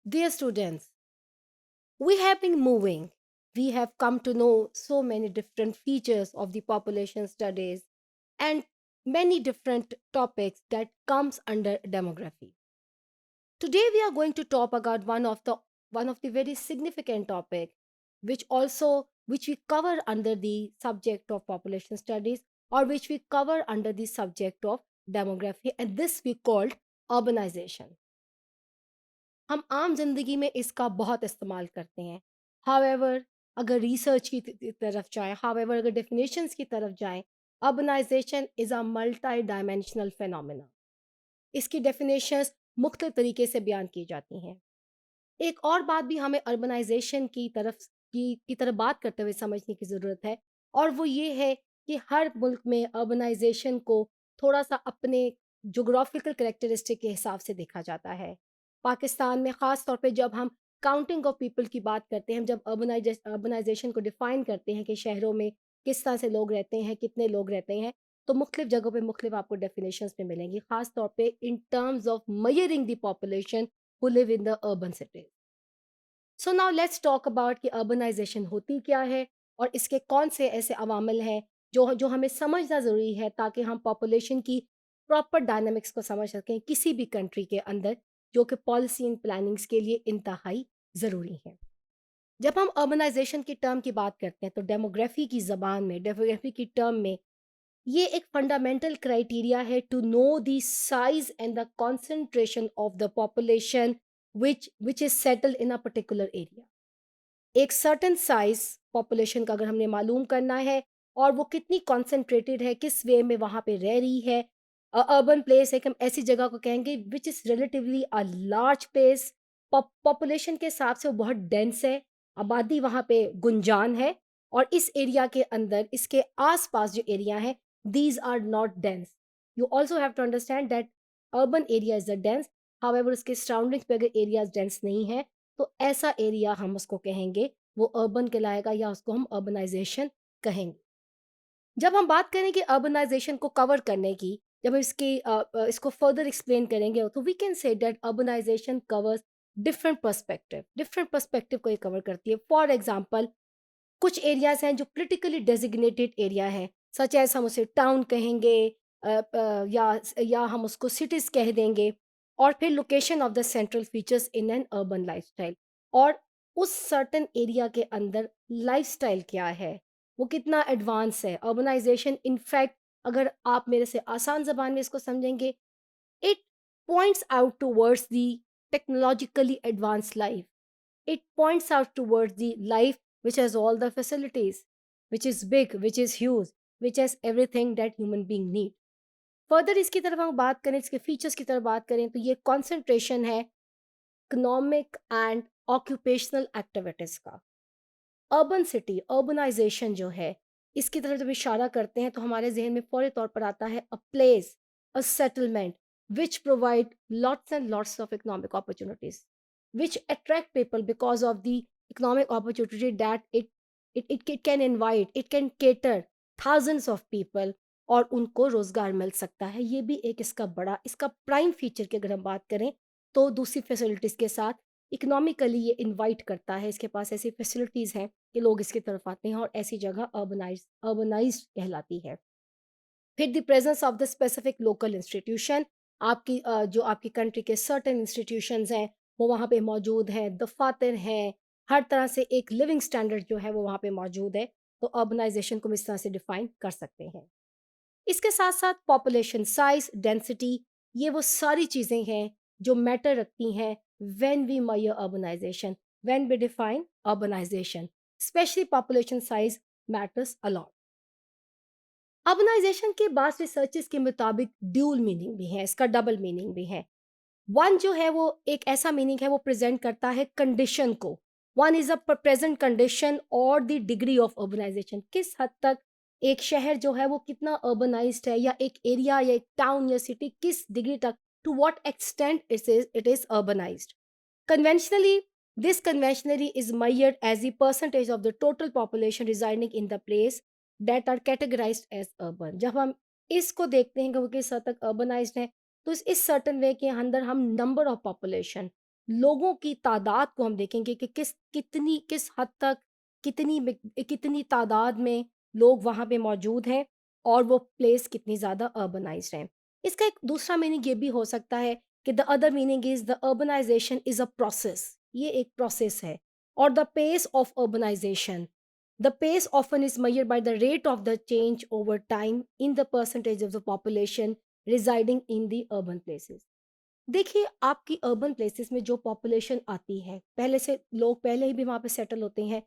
Dear students, we have been moving. We have come to know so many different features of the population studies and many different topics that comes under demography. Today we are going to talk about one of the very significant topic which we cover under the subject of population studies or which we cover under the subject of demography, and this we called urbanization. हम आम ज़िंदगी में इसका बहुत इस्तेमाल करते हैं। However अगर रिसर्च की तरफ जाएँ, हाउएवर अगर डेफिनेशंस की तरफ जाएँ, urbanisation is a multi dimensional phenomena. इसकी डेफिनेशंस मुख्तलिफ तरीके से बयान की जाती हैं। एक और बात भी हमें अर्बनाइज़ेशन की तरफ बात करते हुए समझने की ज़रूरत है, और वो ये है कि हर मुल्क में अर्बनाइज़ेशन को थोड़ा-सा अपने ज्योग्राफिकल कैरेक्टरिस्टिक के हिसाब से देखा जाता है। पाकिस्तान में ख़ास तौर पे जब हम काउंटिंग ऑफ पीपल की बात करते हैं, जब अर्बनाइज़ेशन को डिफ़ाइन करते हैं कि शहरों में किस तरह से लोग रहते हैं, कितने लोग रहते हैं, तो मुख्तलिफ जगहों पे मुख्तलिफ आपको डेफिनेशंस में मिलेंगी, ख़ास तौर पे in terms of measuring the population who live in the urban cities. So now let's talk about कि अर्बनाइजेशन होती क्या है और इसके कौन से ऐसे अवामिल हैं जो जो हमें समझना ज़रूरी है, ताकि हम पॉपुलेशन की प्रॉपर डायनामिक्स को समझ सकें किसी भी कंट्री के अंदर, जो कि पॉलिसी एंड प्लानिंग्स के लिए इंतहाई ज़रूरी है। जब हम अर्बनाइजेशन की टर्म की बात करते हैं तो डेमोग्राफी की ज़बान में, डेमोग्राफी की टर्म में, ये एक फंडामेंटल क्राइटेरिया है to know the size and the concentration of the population which is settled in a particular area। एक सर्टेन साइज पॉपुलेशन का अगर हमने मालूम करना है और वो कितनी कॉन्सेंट्रेटेड है, किस वे में वहाँ पे रह रही है। अर्बन प्लेस एक हम ऐसी जगह को कहेंगे which is relatively a large place, population के हिसाब से वो बहुत डेंस है, आबादी वहाँ पे गुंजान है, और इस एरिया के अंदर इसके आसपास जो एरिया है, these are not dense. You also have to understand that urban area is a dense, however उसके सराउंडिंग्स पे अगर एरियाज डेंस नहीं है, तो ऐसा एरिया हम उसको कहेंगे, वो अर्बन कहलाएगा या उसको हम अर्बनाइजेशन कहेंगे। जब हम बात करें कि अर्बनाइजेशन को कवर करने की, जब हम इसको फर्दर एक्सप्लेन करेंगे, तो we can say that urbanization covers different perspective को ये कवर करती है। फॉर एग्जांपल, कुछ एरियाज हैं जो पोलिटिकली डेजिग्नेटेड एरिया है, सच एज हम उसे टाउन कहेंगे, या हम उसको सिटीज कह देंगे। और फिर location of the central features in an urban lifestyle, और उस सर्टेन एरिया के अंदर लाइफस्टाइल क्या है, वो कितना एडवांस है। अर्बनाइजेशन इनफैक्ट, अगर आप मेरे से आसान जबान में इसको समझेंगे, it points out towards the technologically advanced life. It points out towards the life which has all the facilities, which is big, which is huge, which has everything that human being need. Further इसकी तरफ हम बात करें, इसके features की तरफ बात करें, तो ये कंसंट्रेशन है इकोनॉमिक एंड ऑक्यूपेशनल एक्टिविटीज का। अर्बन सिटी अर्बनाइजेशन जो है, इसकी तरफ जब इशारा करते हैं तो हमारे जहन में फौरी तौर पर आता है a place, a settlement which provide lots and lots of economic opportunities, which attract people because of the economic opportunity that it can invite, it can cater thousands of people, और उनको रोजगार मिल सकता है। ये भी एक इसका प्राइम फीचर की अगर हम बात करें, तो दूसरी फैसिलिटीज़ के साथ इकोनॉमिकली ये इनवाइट करता है, इसके पास ऐसी फैसिलिटीज़ हैं कि लोग इसकी तरफ आते हैं, और ऐसी जगह अर्बनाइज्ड कहलाती है। फिर the presence of the specific local institution, जो आपकी कंट्री के सर्टेन इंस्टीट्यूशंस हैं, वो वहाँ पे मौजूद हैं, दफातर हैं, हर तरह से एक लिविंग स्टैंडर्ड जो है वो वहाँ पे मौजूद है। तो अर्बनाइजेशन को हम इस तरह से डिफाइन कर सकते हैं। इसके साथ साथ पॉपुलेशन साइज, डेंसिटी, ये वो सारी चीज़ें हैं जो मैटर रखती हैं when we measure urbanization, when we define urbanization, specially population size matters a lot. Urbanization के बाद रिसर्चेस के मुताबिक ड्यूल मीनिंग भी है, इसका डबल मीनिंग भी है। वन जो है वो एक ऐसा मीनिंग है, वो प्रेजेंट करता है कंडीशन को। One is a present condition और द डिग्री ऑफ अर्बनाइजेशन, किस हद तक एक शहर जो है वो कितना अर्बनाइज्ड है, या एक एरिया या एक टाउन या सिटी किस डिग्री तक, to what extent it is urbanized. Conventionally, this conventionally is measured as the percentage of the total population residing in the place that are categorized as urban। जब हम इसको देखते हैं कि वो किस हद तक अर्बनाइज्ड है, तो इस सर्टन वे के अंदर हम नंबर ऑफ पॉपुलेशन, लोगों की तादाद को हम देखेंगे कि किस हद तक कितनी तादाद में लोग वहाँ पे मौजूद हैं और वो प्लेस कितनी ज़्यादा अर्बनाइज़्ड है। इसका एक दूसरा मीनिंग ये भी हो सकता है कि the other meaning is the urbanisation is a process, ये एक प्रोसेस है। और the pace of urbanisation, the pace often is measured by the rate of the change over time in the percentage of the population residing in the urban places. देखिए, आपकी urban places में जो population आती है, पहले से लोग पहले ही भी वहाँ पे सेटल होते हैं,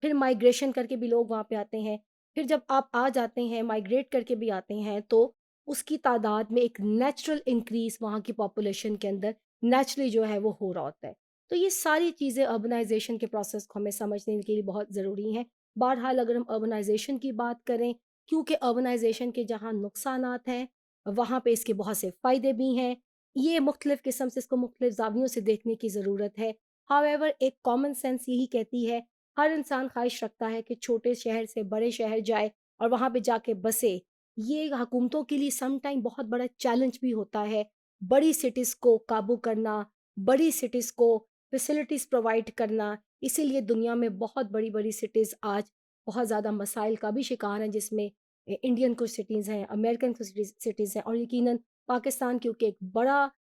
फिर माइग्रेशन करके भी लोग वहाँ पे आते हैं, फिर जब आप आ जाते हैं, माइग्रेट करके भी आते हैं, तो उसकी तादाद में एक नेचुरल इंक्रीज़ वहाँ की पॉपुलेशन के अंदर नेचुरली जो है वो हो रहा होता है। तो ये सारी चीज़ें अर्बनाइज़ेशन के प्रोसेस को हमें समझने के लिए बहुत ज़रूरी हैं। बहरहाल अगर हम अर्बनाइज़ेशन की बात करें, क्योंकि अर्बनाइज़ेशन के जहाँ नुकसानात हैं, वहाँ पे इसके बहुत से फ़ायदे भी हैं। ये मुख्तलिफ़ किस्म से इसको मुख्तलिफ़ ज़ावियों से देखने की ज़रूरत है। हाउएवर एक कॉमन सेंस यही कहती है, हर इंसान ख़्वाहिश रखता है कि छोटे शहर से बड़े शहर जाए और वहाँ पे जाके बसे। ये हुकूमतों के लिए सम टाइम बहुत बड़ा चैलेंज भी होता है, बड़ी सिटीज़ को काबू करना, बड़ी सिटीज़ को फैसिलिटीज़ प्रोवाइड करना। इसीलिए दुनिया में बहुत बड़ी-बड़ी सिटीज़ आज बहुत ज़्यादा मसाइल का भी शिकार हैं, जिसमें इंडियन कुछ सिटीज़ हैं, अमेरिकन कुछ सिटीज़ हैं और यकीनन पाकिस्तान क्योंकि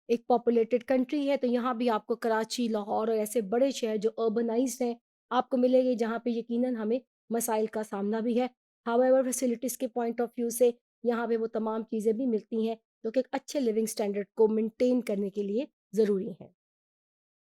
एक पॉपुलेटेड कंट्री है, तो यहाँ भी आपको कराची, लाहौर और ऐसे बड़े शहर जो अर्बनाइज़्ड हैं, आपको मिलेंगे जहाँ पे यकीनन हमें मसाइल का सामना भी है। हाउएवर फैसिलिटीज़ के पॉइंट ऑफ व्यू से यहाँ पे वो तमाम चीज़ें भी मिलती हैं, जो कि एक अच्छे लिविंग स्टैंडर्ड को मेंटेन करने के लिए ज़रूरी हैं।